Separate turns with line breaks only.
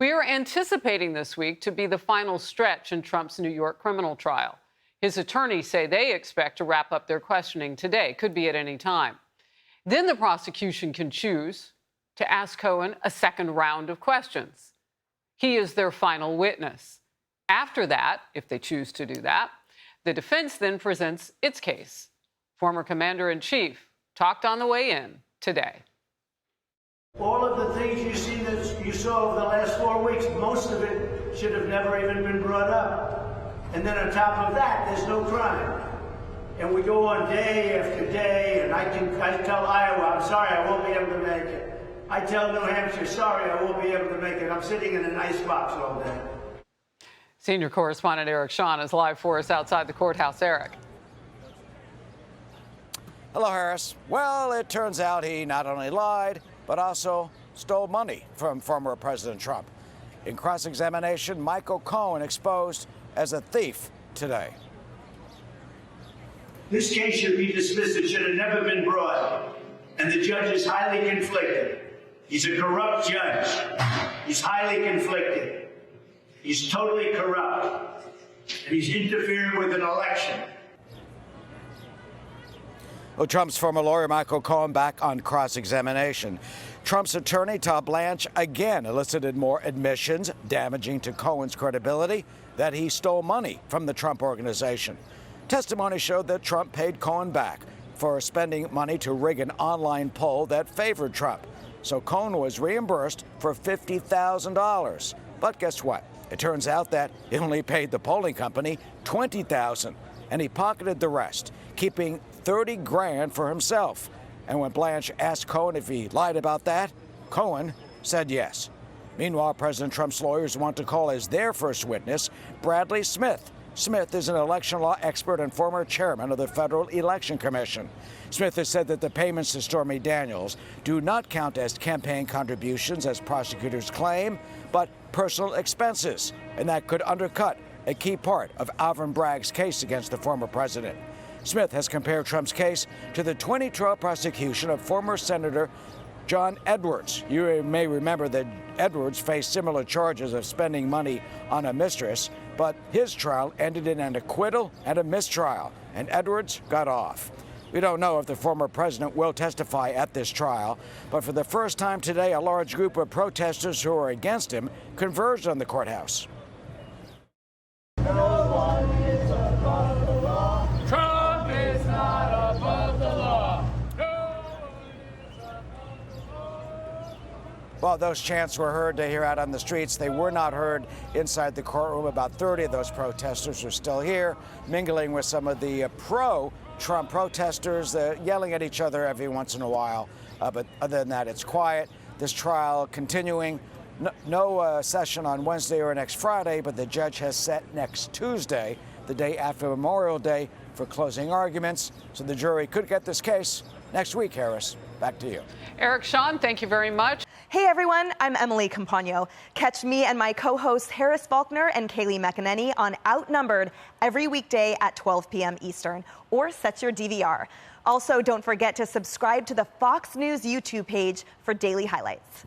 We are anticipating this week to be the final stretch in Trump's New York criminal trial. His attorneys say they expect to wrap up their questioning today, could be at any time. Then the prosecution can choose to ask Cohen a second round of questions. He is their final witness. After that, if they choose to do that, the defense then presents its case. Former Commander-in-Chief talked on the way in today.
All of the things you saw over the last 4 weeks, most of it should have never even been brought up. And then on top of that, there's no crime. And we go on day after day, and I tell Iowa, I'm sorry, I won't be able to make it. I tell New Hampshire, sorry, I won't be able to make it. I'm sitting in an icebox all day.
Senior correspondent Eric Shawn is live for us outside the courthouse. Eric.
Hello, Harris. Well, it turns out he not only lied, but also stole money from former President Trump. In cross-examination, Michael Cohen exposed as a thief today.
This case should be dismissed. It should have never been brought. And the judge is highly conflicted. He's a corrupt judge. He's highly conflicted. He's totally corrupt. And he's interfering with an election.
Well, Trump's former lawyer, Michael Cohen, back on cross-examination. Trump's attorney, Todd Blanche, again elicited more admissions damaging to Cohen's credibility that he stole money from the Trump organization. Testimony showed that Trump paid Cohen back for spending money to rig an online poll that favored Trump. So Cohen was reimbursed for $50,000. But guess what? It turns out that he only paid the polling company $20,000, and he pocketed the rest, keeping $30 grand for himself. And when Blanche asked Cohen if he lied about that, Cohen said yes. Meanwhile, President Trump's lawyers want to call as their first witness Bradley Smith. Smith is an election law expert and former chairman of the Federal Election Commission. Smith has said that the payments to Stormy Daniels do not count as campaign contributions, as prosecutors claim, but personal expenses, and that could undercut a key part of Alvin Bragg's case against the former president. Smith has compared Trump's case to the 2012 prosecution of former Senator John Edwards. You may remember that Edwards faced similar charges of spending money on a mistress, but his trial ended in an acquittal and a mistrial, and Edwards got off. We don't know if the former president will testify at this trial, but for the first time today, a large group of protesters who are against him converged on the courthouse.
No one is above the law. Trump is not above the law.
Well, those chants were heard here out on the streets. They were not heard inside the courtroom. About 30 of those protesters are still here, mingling with some of the pro-Trump protesters, yelling at each other every once in a while. But other than that, it's quiet. This trial continuing. No session on Wednesday or next Friday, but the judge has set next Tuesday, the day after Memorial Day, for closing arguments. So the jury could get this case next week. Harris, back to you.
Eric Shawn, thank you very much.
Hey everyone, I'm Emily Campagno. Catch me and my co-hosts Harris Faulkner and Kaylee McEnany on Outnumbered every weekday at 12 p.m. Eastern, or set your DVR. Also, don't forget to subscribe to the Fox News YouTube page for daily highlights.